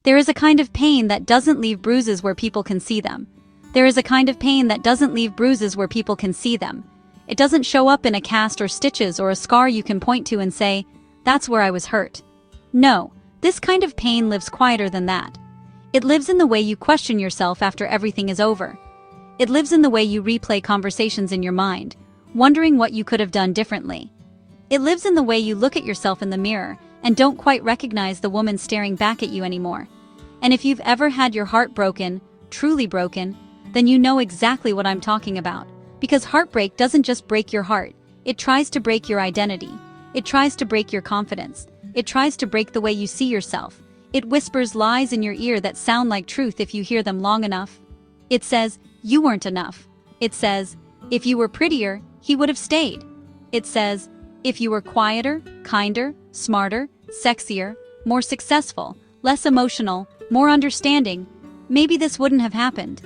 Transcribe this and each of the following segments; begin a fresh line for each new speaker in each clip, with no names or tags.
There is a kind of pain that doesn't leave bruises where people can see them. There is a kind of pain that doesn't leave bruises where people can see them. It doesn't show up in a cast or stitches or a scar you can point to and say, "That's where I was hurt." No, this kind of pain lives quieter than that. It lives in the way you question yourself after everything is over. It lives in the way you replay conversations in your mind, wondering what you could have done differently. It lives in the way you look at yourself in the mirror and don't quite recognize the woman staring back at you anymore. And if you've ever had your heart broken, truly broken, then you know exactly what I'm talking about. Because heartbreak doesn't just break your heart, it tries to break your identity. It tries to break your confidence. It tries to break the way you see yourself. It whispers lies in your ear that sound like truth if you hear them long enough. It says, "You weren't enough." It says, "If you were prettier, he would have stayed." It says, "If you were quieter, kinder, smarter, sexier, more successful, less emotional, more understanding, maybe this wouldn't have happened."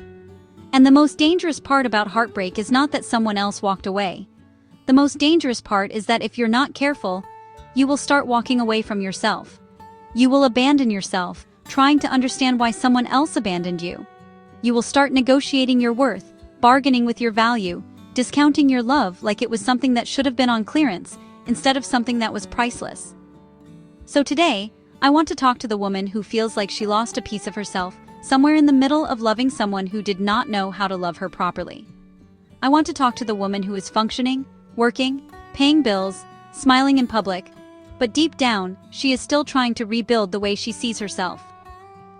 And the most dangerous part about heartbreak is not that someone else walked away. The most dangerous part is that if you're not careful, you will start walking away from yourself. You will abandon yourself, trying to understand why someone else abandoned you. You will start negotiating your worth, bargaining with your value, discounting your love like it was something that should have been on clearance instead of something that was priceless. So today, I want to talk to the woman who feels like she lost a piece of herself somewhere in the middle of loving someone who did not know how to love her properly. I want to talk to the woman who is functioning, working, paying bills, smiling in public, but deep down, she is still trying to rebuild the way she sees herself.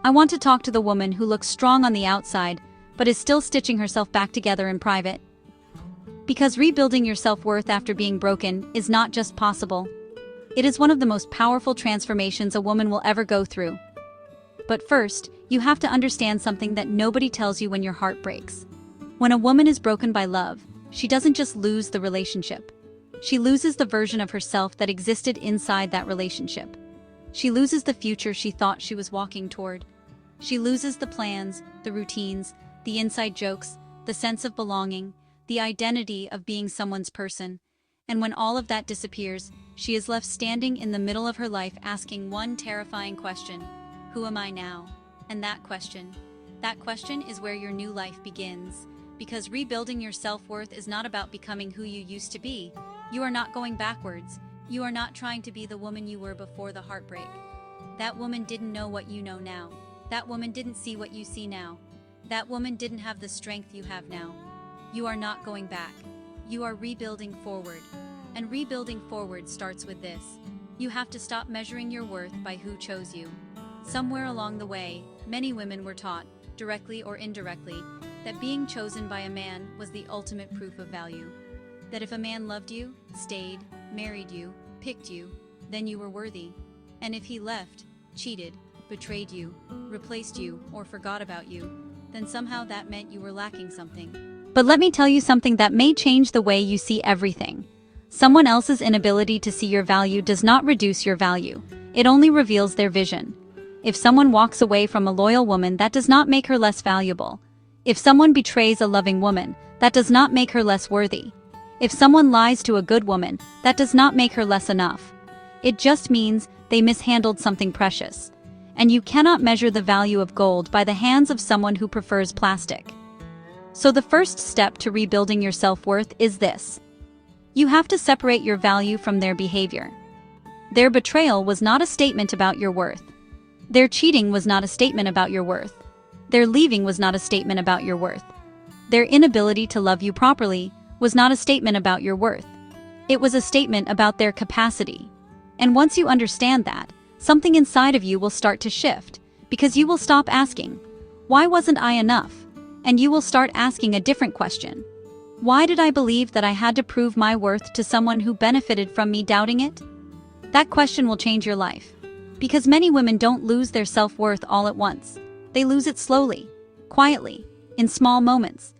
I want to talk to the woman who looks strong on the outside, but is still stitching herself back together in private. Because rebuilding your self-worth after being broken is not just possible. It is one of the most powerful transformations a woman will ever go through. But first, you have to understand something that nobody tells you when your heart breaks. When a woman is broken by love, she doesn't just lose the relationship. She loses the version of herself that existed inside that relationship. She loses the future she thought she was walking toward. She loses the plans, the routines, the inside jokes, the sense of belonging, the identity of being someone's person. And when all of that disappears, she is left standing in the middle of her life asking one terrifying question: who am I now? And that question is where your new life begins. Because rebuilding your self-worth is not about becoming who you used to be. You are not going backwards. You are not trying to be the woman you were before the heartbreak. That woman didn't know what you know now. That woman didn't see what you see now. That woman didn't have the strength you have now. You are not going back. You are rebuilding forward. And rebuilding forward starts with this. You have to stop measuring your worth by who chose you. Somewhere along the way, many women were taught, directly or indirectly, that being chosen by a man was the ultimate proof of value. That if a man loved you, stayed, married you, picked you, then you were worthy. And if he left, cheated, betrayed you, replaced you, or forgot about you, then somehow that meant you were lacking something. But let me tell you something that may change the way you see everything. Someone else's inability to see your value does not reduce your value. It only reveals their vision. If someone walks away from a loyal woman, that does not make her less valuable. If someone betrays a loving woman, that does not make her less worthy. If someone lies to a good woman, that does not make her less enough. It just means they mishandled something precious. And you cannot measure the value of gold by the hands of someone who prefers plastic. So the first step to rebuilding your self-worth is this. You have to separate your value from their behavior. Their betrayal was not a statement about your worth. Their cheating was not a statement about your worth. Their leaving was not a statement about your worth. Their inability to love you properly was not a statement about your worth. It was a statement about their capacity. And once you understand that, something inside of you will start to shift, because you will stop asking, "Why wasn't I enough?" And you will start asking a different question. Why did I believe that I had to prove my worth to someone who benefited from me doubting it? That question will change your life. Because many women don't lose their self-worth all at once. They lose it slowly, quietly, in small moments.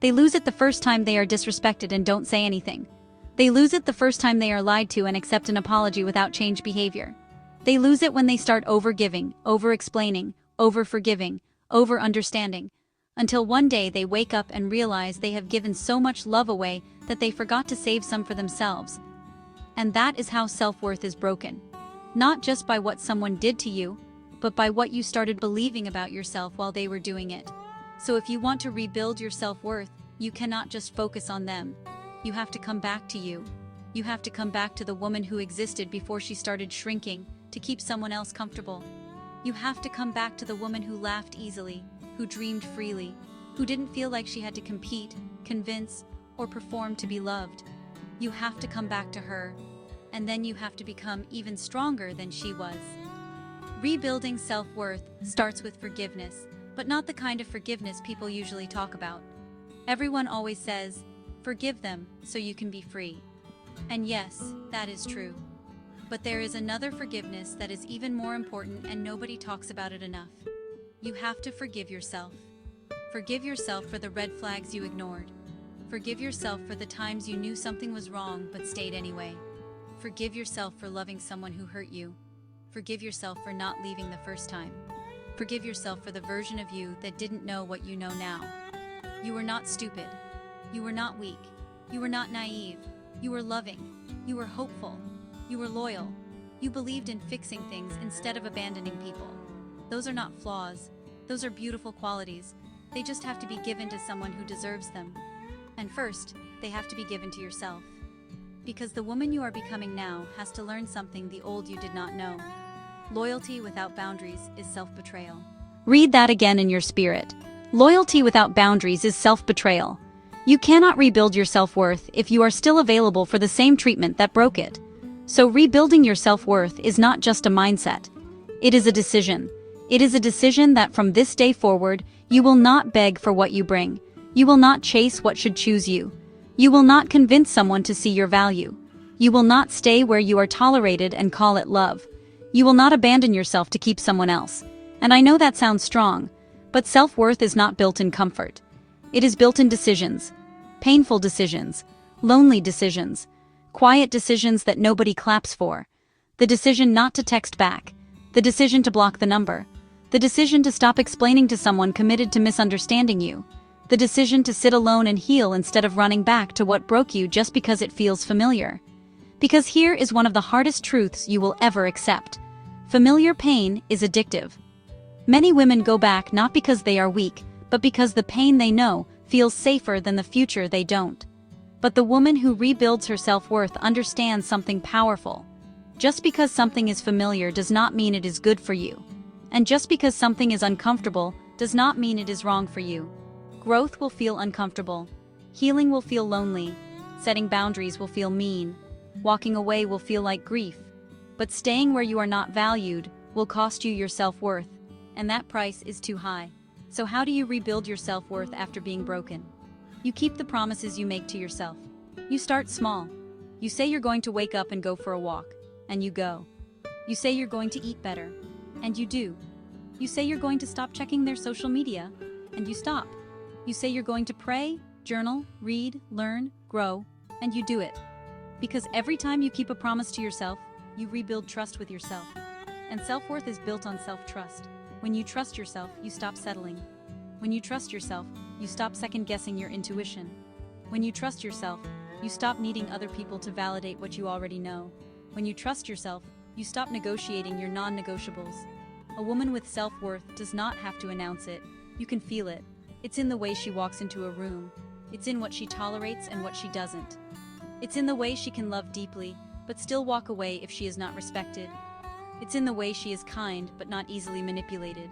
They lose it the first time they are disrespected and don't say anything. They lose it the first time they are lied to and accept an apology without change behavior. They lose it when they start over-giving, over-explaining, over-forgiving, over-understanding, until one day they wake up and realize they have given so much love away that they forgot to save some for themselves. And that is how self-worth is broken. Not just by what someone did to you, but by what you started believing about yourself while they were doing it. So if you want to rebuild your self-worth, you cannot just focus on them. You have to come back to you. You have to come back to the woman who existed before she started shrinking to keep someone else comfortable. You have to come back to the woman who laughed easily, who dreamed freely, who didn't feel like she had to compete, convince, or perform to be loved. You have to come back to her, and then you have to become even stronger than she was. Rebuilding self-worth starts with forgiveness, but not the kind of forgiveness people usually talk about. Everyone always says, "Forgive them so you can be free." And yes, that is true. But there is another forgiveness that is even more important, and nobody talks about it enough. You have to forgive yourself. Forgive yourself for the red flags you ignored. Forgive yourself for the times you knew something was wrong but stayed anyway. Forgive yourself for loving someone who hurt you. Forgive yourself for not leaving the first time. Forgive yourself for the version of you that didn't know what you know now. You were not stupid. You were not weak. You were not naive. You were loving. You were hopeful. You were loyal. You believed in fixing things instead of abandoning people. Those are not flaws. Those are beautiful qualities. They just have to be given to someone who deserves them. And first, they have to be given to yourself. Because the woman you are becoming now has to learn something the old you did not know. Loyalty without boundaries is self-betrayal. Read that again in your spirit. Loyalty without boundaries is self-betrayal. You cannot rebuild your self-worth if you are still available for the same treatment that broke it. So rebuilding your self-worth is not just a mindset. It is a decision. It is a decision that from this day forward, you will not beg for what you bring. You will not chase what should choose you. You will not convince someone to see your value. You will not stay where you are tolerated and call it love. You will not abandon yourself to keep someone else. And I know that sounds strong, but self-worth is not built in comfort. It is built in decisions. Painful decisions. Lonely decisions. Quiet decisions that nobody claps for. The decision not to text back. The decision to block the number. The decision to stop explaining to someone committed to misunderstanding you. The decision to sit alone and heal instead of running back to what broke you just because it feels familiar. Because here is one of the hardest truths you will ever accept. Familiar pain is addictive. Many women go back not because they are weak, but because the pain they know feels safer than the future they don't. But the woman who rebuilds her self-worth understands something powerful. Just because something is familiar does not mean it is good for you. And just because something is uncomfortable does not mean it is wrong for you. Growth will feel uncomfortable. Healing will feel lonely. Setting boundaries will feel mean. Walking away will feel like grief. But staying where you are not valued will cost you your self-worth, and that price is too high. So how do you rebuild your self-worth after being broken? You keep the promises you make to yourself. You start small. You say you're going to wake up and go for a walk, and you go. You say you're going to eat better, and you do. You say you're going to stop checking their social media, and you stop. You say you're going to pray, journal, read, learn, grow, and you do it. Because every time you keep a promise to yourself, you rebuild trust with yourself. And self-worth is built on self-trust. When you trust yourself, you stop settling. When you trust yourself, you stop second-guessing your intuition. When you trust yourself, you stop needing other people to validate what you already know. When you trust yourself, you stop negotiating your non-negotiables. A woman with self-worth does not have to announce it. You can feel it. It's in the way she walks into a room. It's in what she tolerates and what she doesn't. It's in the way she can love deeply, but still walk away if she is not respected. It's in the way she is kind, but not easily manipulated.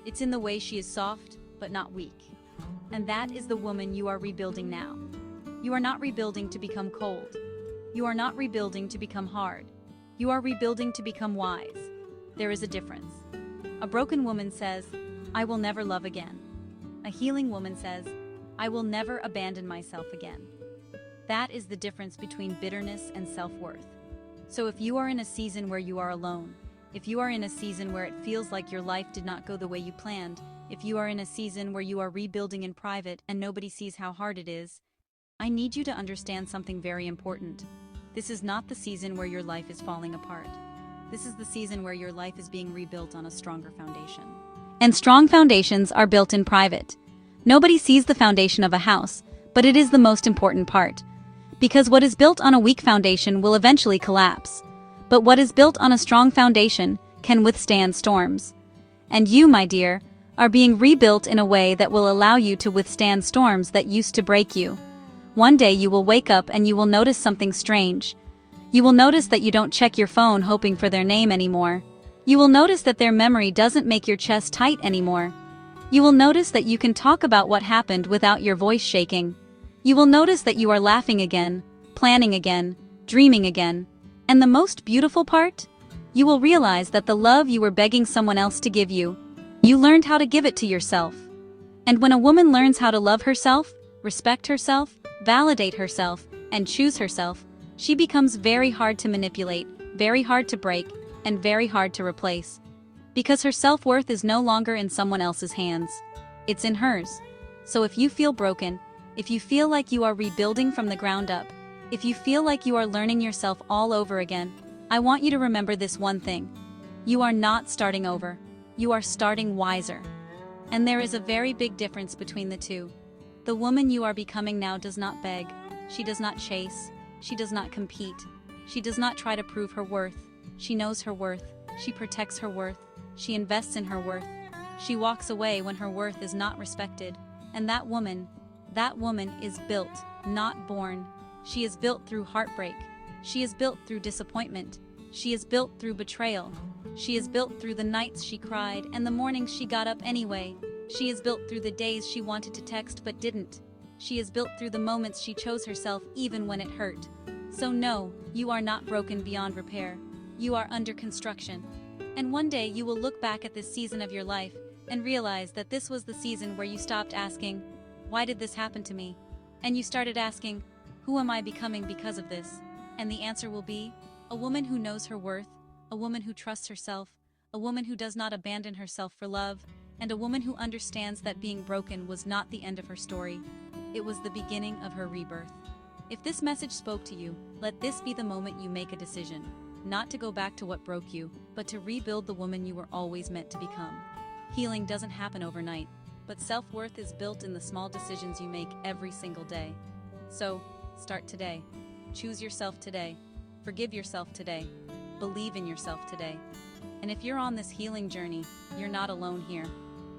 It's in the way she is soft, but not weak. And that is the woman you are rebuilding now. You are not rebuilding to become cold. You are not rebuilding to become hard. You are rebuilding to become wise. There is a difference. A broken woman says, "I will never love again." A healing woman says, "I will never abandon myself again." That is the difference between bitterness and self-worth. So if you are in a season where you are alone, if you are in a season where it feels like your life did not go the way you planned, if you are in a season where you are rebuilding in private and nobody sees how hard it is, I need you to understand something very important. This is not the season where your life is falling apart. This is the season where your life is being rebuilt on a stronger foundation. And strong foundations are built in private. Nobody sees the foundation of a house, but it is the most important part. Because what is built on a weak foundation will eventually collapse. But what is built on a strong foundation can withstand storms. And you, my dear, are being rebuilt in a way that will allow you to withstand storms that used to break you. One day you will wake up and you will notice something strange. You will notice that you don't check your phone hoping for their name anymore. You will notice that their memory doesn't make your chest tight anymore. You will notice that you can talk about what happened without your voice shaking. You will notice that you are laughing again, planning again, dreaming again. And the most beautiful part? You will realize that the love you were begging someone else to give you, you learned how to give it to yourself. And when a woman learns how to love herself, respect herself, validate herself, and choose herself, she becomes very hard to manipulate, very hard to break, and very hard to replace. Because her self-worth is no longer in someone else's hands. It's in hers. So if you feel broken, if you feel like you are rebuilding from the ground up, if you feel like you are learning yourself all over again, I want you to remember this one thing. You are not starting over. You are starting wiser. And there is a very big difference between the two. The woman you are becoming now does not beg. She does not chase. She does not compete. She does not try to prove her worth. She knows her worth. She protects her worth. She invests in her worth. She walks away when her worth is not respected. And that woman is built, not born. She is built through heartbreak. She is built through disappointment. She is built through betrayal. She is built through the nights she cried and the mornings she got up anyway. She is built through the days she wanted to text but didn't. She is built through the moments she chose herself even when it hurt. So no, you are not broken beyond repair. You are under construction. And one day you will look back at this season of your life and realize that this was the season where you stopped asking, why did this happen to me? And you started asking, who am I becoming because of this? And the answer will be, a woman who knows her worth, a woman who trusts herself, a woman who does not abandon herself for love, and a woman who understands that being broken was not the end of her story. It was the beginning of her rebirth. If this message spoke to you, let this be the moment you make a decision. Not to go back to what broke you, but to rebuild the woman you were always meant to become. Healing doesn't happen overnight, but self-worth is built in the small decisions you make every single day. So, start today. Choose yourself today. Forgive yourself today. Believe in yourself today. And if you're on this healing journey, you're not alone here.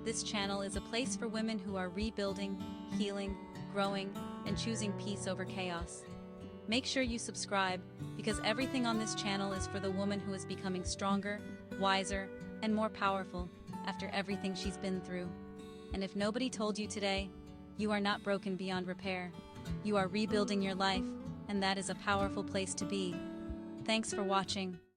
This channel is a place for women who are rebuilding, healing, growing, and choosing peace over chaos. Make sure you subscribe, because everything on this channel is for the woman who is becoming stronger, wiser, and more powerful after everything she's been through. And if nobody told you today, you are not broken beyond repair. You are rebuilding your life, and that is a powerful place to be. Thanks for watching.